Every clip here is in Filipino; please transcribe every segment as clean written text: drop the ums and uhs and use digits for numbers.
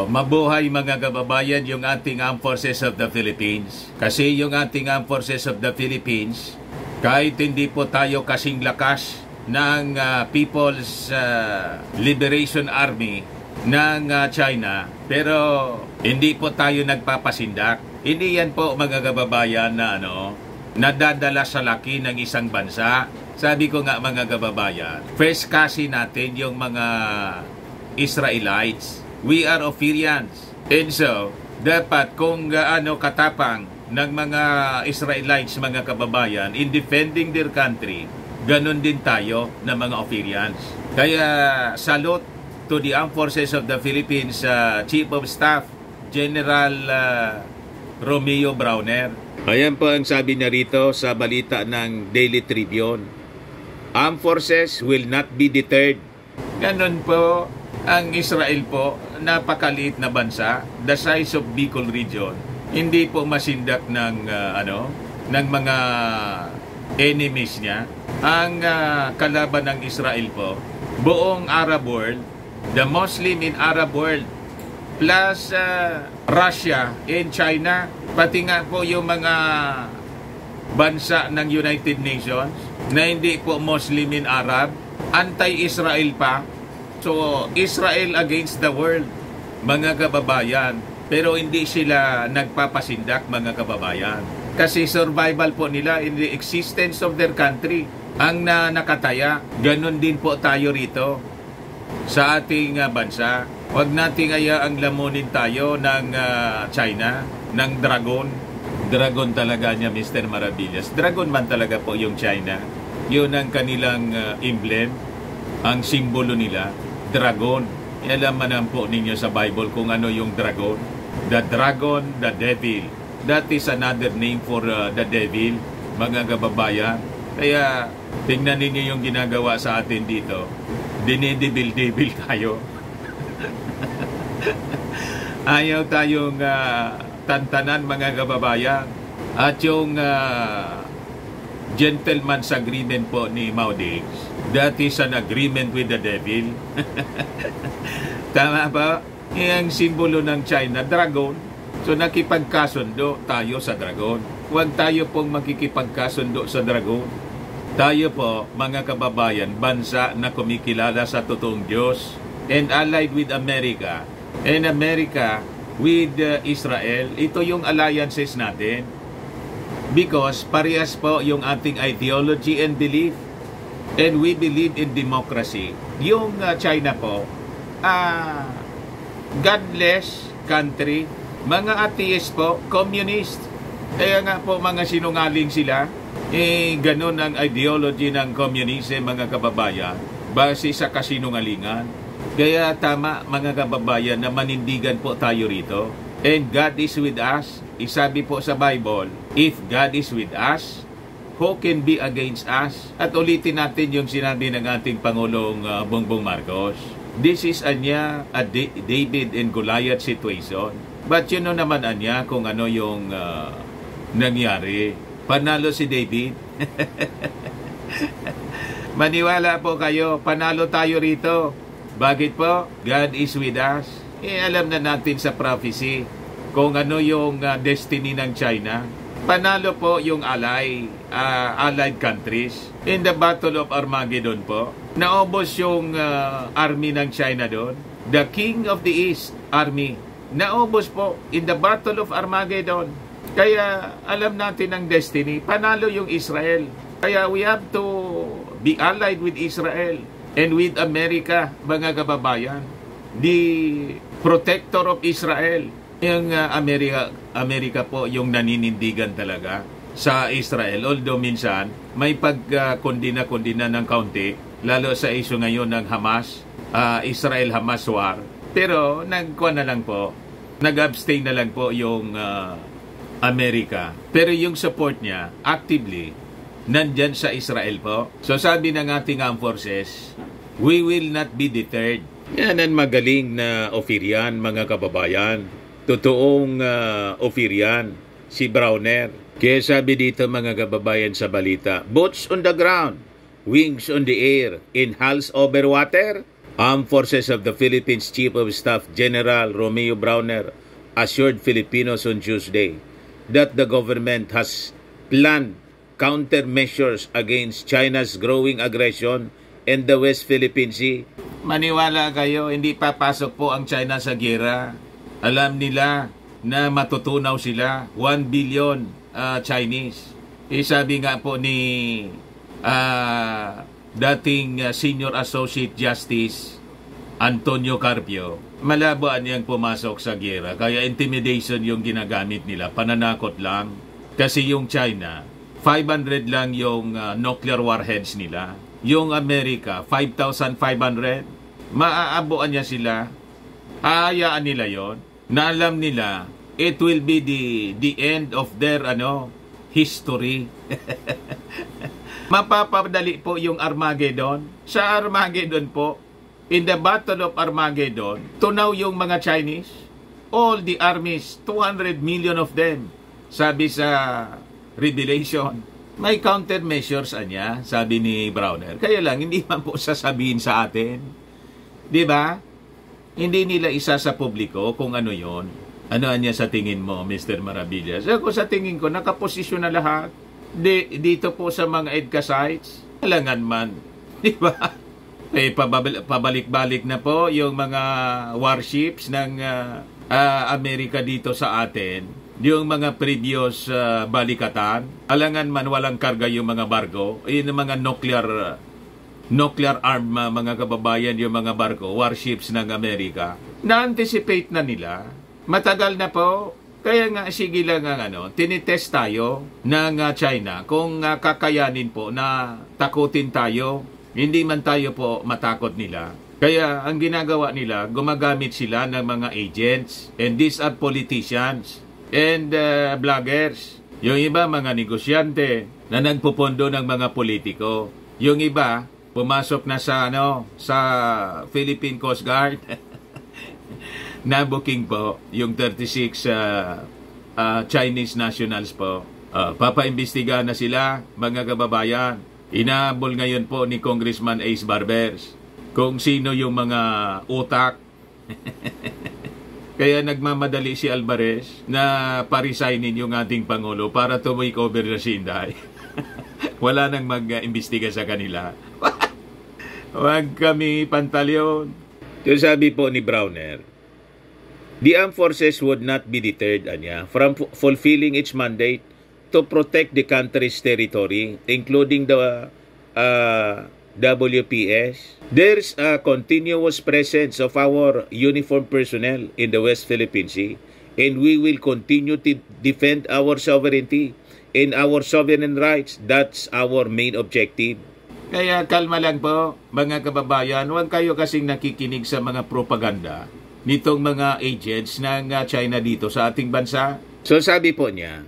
Mabuhay mga kababayan yung ating Armed Forces of the Philippines. Kasi yung ating Armed Forces of the Philippines, kahit hindi po tayo kasing lakas ng People's Liberation Army ng China, pero hindi po tayo nagpapasindak. Hindi yan po mga kababayan na nadadala sa laki ng isang bansa. Sabi ko nga mga kababayan, first kasi natin yung mga Israelites. We are Ophirians. And so, dapat kung gaano katapang ng mga Israelites, mga kababayan, in defending their country, ganun din tayo na mga Ophirians. Kaya, salute to the Armed Forces of the Philippines Chief of Staff, General Romeo Browner. Ayan po ang sabi niya rito sa balita ng Daily Tribune. Armed Forces will not be deterred. Ganun po ang Israel po, napakaliit na bansa, the size of Bicol region. Hindi po masindak ng ng mga enemies niya. Ang kalaban ng Israel po, buong Arab world, the Muslim in Arab world, plus Russia and China, pati nga po yung mga bansa ng United Nations na hindi po Muslim in Arab, anti-Israel pa. So, Israel against the world, mga kababayan. Pero hindi sila nagpapasindak, mga kababayan. Kasi survival po nila in the existence of their country ang nakataya. Ganon din po tayo rito sa ating bansa. Huwag nating ayaang lamunin tayo ng China, ng dragon. Dragon talaga niya, Mr. Maravillas. Dragon man talaga po yung China. Yun ang kanilang emblem, ang simbolo nila. Dragon. Alam naman po ninyo sa Bible kung ano yung dragon. The dragon, the devil. That is another name for the devil, mga kababayan. Kaya tingnan ninyo yung ginagawa sa atin dito. Dinidebil-debil tayo. Ayaw tayong tantanan, mga kababayan. At yung gentleman's agreement po ni Maudix, that is an agreement with the devil. Tama ba? Ang simbolo ng China, dragon. So nakipagkasundo tayo sa dragon. Huwag tayo pong makikipagkasundo sa dragon. Tayo po, mga kababayan, bansa na kumikilala sa totoong Diyos and allied with America. And America with Israel, ito yung alliances natin. Because parehas po yung ating ideology and belief. And we believe in democracy. Yung China po, godless country, mga atheist po, communist. Kaya nga po mga sinungaling sila, ganun ang ideology ng communism, mga kababayan, base sa kasinungalingan. Kaya tama, mga kababayan, na manindigan po tayo rito. And God is with us. Isabi po sa Bible, if God is with us, who can be against us? At ulitin natin yung sinabi ng ating Pangulong Bongbong Marcos. This is a David and Goliath situation. But you know naman kung ano yung nangyari. Panalo si David. Maniwala po kayo, panalo tayo rito. Bakit po? God is with us. Alam na natin sa prophecy kung ano yung destiny ng China. Panalo po yung allied countries. In the Battle of Armageddon po, naubos yung army ng China doon. The King of the East Army, naubos po in the Battle of Armageddon. Kaya alam natin ang destiny, panalo yung Israel. Kaya we have to be allied with Israel and with America, mga kababayan. The protector of Israel. Yung Amerika po yung naninindigan talaga sa Israel. Although minsan may pagkondina-kondina ng kaunti, lalo sa issue ngayon ng Hamas, Israel-Hamas war. Pero nag-abstain na lang po yung Amerika. Pero yung support niya, actively, nandyan sa Israel po. So sabi ng ating armed forces, we will not be deterred. Yan ang magaling na Ophirian, mga kababayan. Totoong Ophirian, si Browner. Kaya sabi dito, mga kababayan, sa balita, boots on the ground, wings on the air, in hulls over water. Armed Forces of the Philippines Chief of Staff General Romeo Browner assured Filipinos on Tuesday that the government has planned countermeasures against China's growing aggression in the West Philippine Sea. Maniwala kayo, hindi papasok po ang China sa giyera. Alam nila na matutunaw sila. 1 billion Chinese. Sabi nga po ni dating Senior Associate Justice Antonio Carpio, malabaan niyang pumasok sa giyera. Kaya intimidation yung ginagamit nila, pananakot lang. Kasi yung China, 500 lang yung nuclear warheads nila. Yung Amerika, 5,500. Maaabuan niya sila. Hayaan nila yon. Na alam nila, it will be the end of their history. Mapapadali po yung Armageddon. Sa Armageddon po, in the Battle of Armageddon, tunaw yung mga Chinese. All the armies, 200 million of them. Sabi sa Revelation, may countermeasures anya, sabi ni Browner. Kaya lang, hindi man po sasabihin sa atin. Di ba? Hindi nila isa sa publiko kung ano yon. Ano anya sa tingin mo, Mr. Maravillas? Ako sa tingin ko, nakaposisyon na lahat. Dito po sa mga EDCA sites, kailangan man. Di ba? Pabalik-balik na po yung mga warships ng Amerika dito sa atin. Yung mga previous balikatan, alangan man walang karga yung mga barko, yung mga nuclear armed mga kababayan, yung mga barko, warships ng Amerika, na-anticipate na nila. Matagal na po. Kaya nga, sige lang tinitest tayo ng China kung kakayanin po na takutin tayo. Hindi man tayo po matakot nila. Kaya ang ginagawa nila, gumagamit sila ng mga agents. And these are politicians and bloggers. Yung iba, mga negosyante na nagpupondo ng mga politiko. Yung iba, pumasok na sa Philippine Coast Guard. Na-booking po yung 36 Chinese nationals po. Papaimbestiga na sila, mga kababayan. Inahabol ngayon po ni Congressman Ace Barbers kung sino yung mga utak. Kaya nagmamadali si Alvarez na paresignin yung ating Pangulo para tumake over na si Inday. Wala nang mag-imbestiga sa kanila. Huwag kami pantalyon. Yung sabi po ni Browner, the armed forces would not be deterred from fulfilling its mandate to protect the country's territory, including the WPS. There's a continuous presence of our uniformed personnel in the West Philippine Sea, and we will continue to defend our sovereignty and our sovereign rights. That's our main objective. Kaya kalma lang po, mga kababayan, huwag kayo kasing nakikinig sa mga propaganda nitong mga agents ng China dito sa ating bansa. So sabi po niya,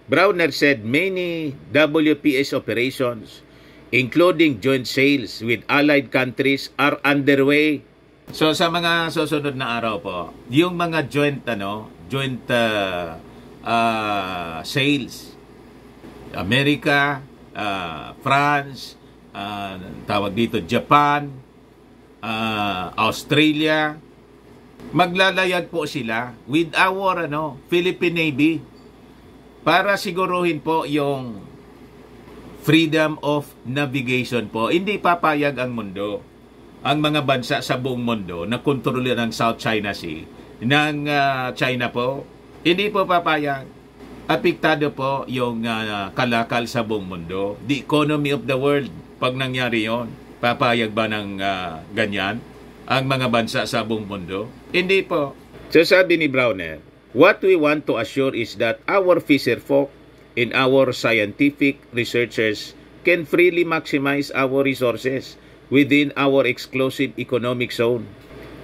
Browner said many WPS operations, including joint sales with allied countries, are underway. So sa mga susunod na araw po, yung mga joint sales, Amerika, France, tawag dito Japan, Australia, maglalayag po sila with our Philippine Navy para siguruhin po yung freedom of navigation po. Hindi papayag ang mundo, ang mga bansa sa buong mundo na kontrolin ng South China Sea ng China po. Hindi po papayag. Apektado po yung kalakal sa buong mundo. The economy of the world. Pag nangyari yon, papayag ba ng ganyan ang mga bansa sa buong mundo? Hindi po. So sabi ni Browner, what we want to assure is that our fisherfolk and our scientific researchers can freely maximize our resources within our exclusive economic zone.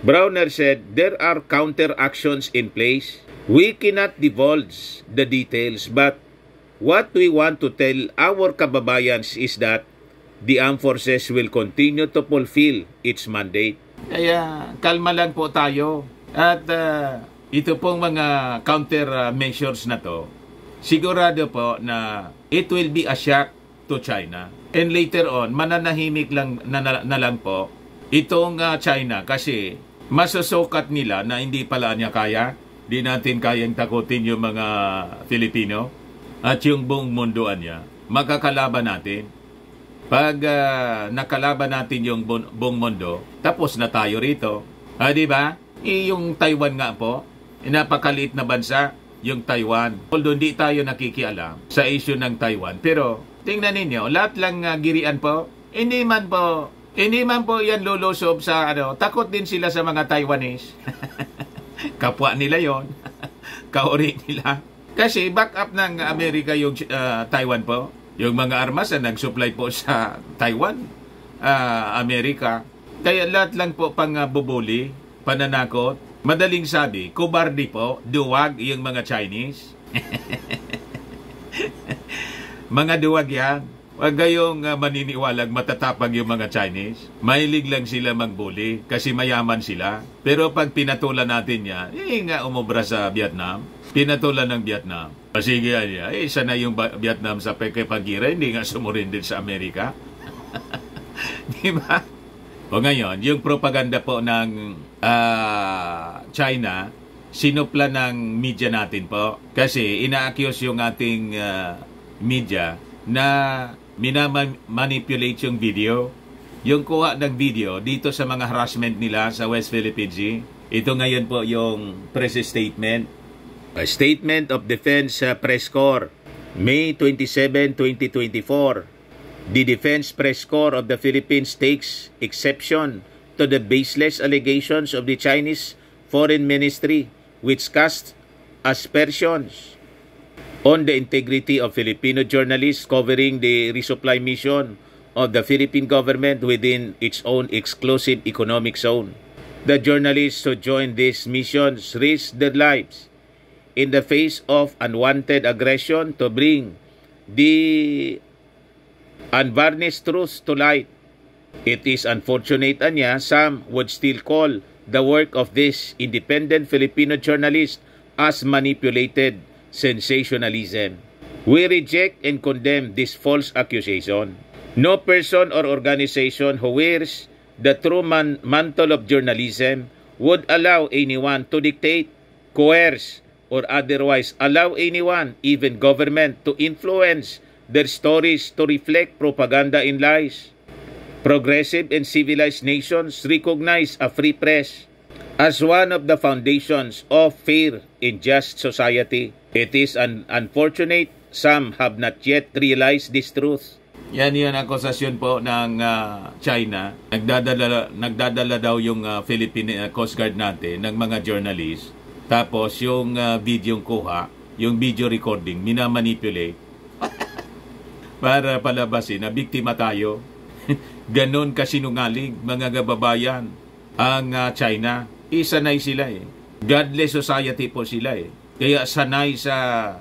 Browner said there are counter-actions in place. We cannot divulge the details, but what we want to tell our kababayans is that the armed forces will continue to fulfill its mandate. Kaya kalma lang po tayo. At ito pong mga counter measures na to, sigurado po na it will be a shock to China. And later on, mananahimik lang na lang po itong China kasi masusukat nila na hindi pala niya kaya. Di natin kayang takutin yung mga Filipino at yung buong mundoan niya. Makakalaban natin. Pag nakalaban natin yung buong mundo, tapos na tayo rito. Di ba? Yung Taiwan nga po, napakaliit na bansa, yung Taiwan. Although hindi tayo nakikialam sa issue ng Taiwan. Pero tingnan ninyo, lahat lang girian po, hindi man po yan lulusob sa takot din sila sa mga Taiwanese. Kapwa nila yon, kauri nila. Kasi back up ng Amerika yung Taiwan po. Yung mga armas na nag-supply po sa Taiwan, Amerika. Kaya lahat lang po pang bubuli, pananakot. Madaling sabi, kubardi po, duwag yung mga Chinese. Mga duwag yan. Huwag kayong maniniwalag matatapag yung mga Chinese. Mahilig lang sila magbuli kasi mayaman sila. Pero pag pinatulan natin yan, nga umobra sa Vietnam. Pinatulan ng Vietnam. Sige niya, isa na yung Vietnam sa pagkipagira, hindi nga sumurin din sa Amerika. Di ba? O ngayon, yung propaganda po ng China, sinupla ng media natin po. Kasi ina-accuse yung ating media na minamanipulate yung video. Yung kuha ng video dito sa mga harassment nila sa West Philippine Sea. Ito ngayon po yung press statement. A Statement of Defense Press Corps, May 27, 2024. The Defense Press Corps of the Philippines takes exception to the baseless allegations of the Chinese Foreign Ministry, which cast aspersions on the integrity of Filipino journalists covering the resupply mission of the Philippine government within its own exclusive economic zone. The journalists who joined these missions risked their lives in the face of unwanted aggression to bring the unvarnished truth to light. It is unfortunate, anya, some would still call the work of this independent Filipino journalist as manipulated sensationalism. We reject and condemn this false accusation. No person or organization who wears the true mantle of journalism would allow anyone to dictate, coerce, or otherwise allow anyone, even government, to influence their stories to reflect propaganda and lies. Progressive and civilized nations recognize a free press as one of the foundations of fair and just society. It is unfortunate some have not yet realized this truth. Yan yun ang akusasyon po ng China. Nagdadala daw yung Philippine Coast Guard natin ng mga journalists. Tapos yung video kuha, yung video recording, minamanipulate para palabasin na biktima tayo. Ganon kasinungaling mga kababayan ang China. Isanay sila eh. Godless society po sila eh. Kaya sanay sa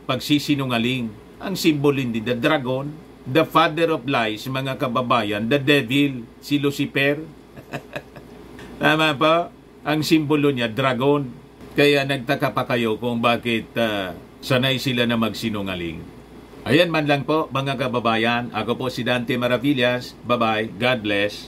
pagsisinungaling. Ang simbolin din, the dragon, the father of lies, mga kababayan, the devil, si Lucifer. Tama pa? Ang simbolo niya, dragon. Kaya nagtaka pa kayo kung bakit sanay sila na magsinungaling. Ayan man lang po, mga kababayan. Ako po si Dante Maravillas. Bye-bye. God bless.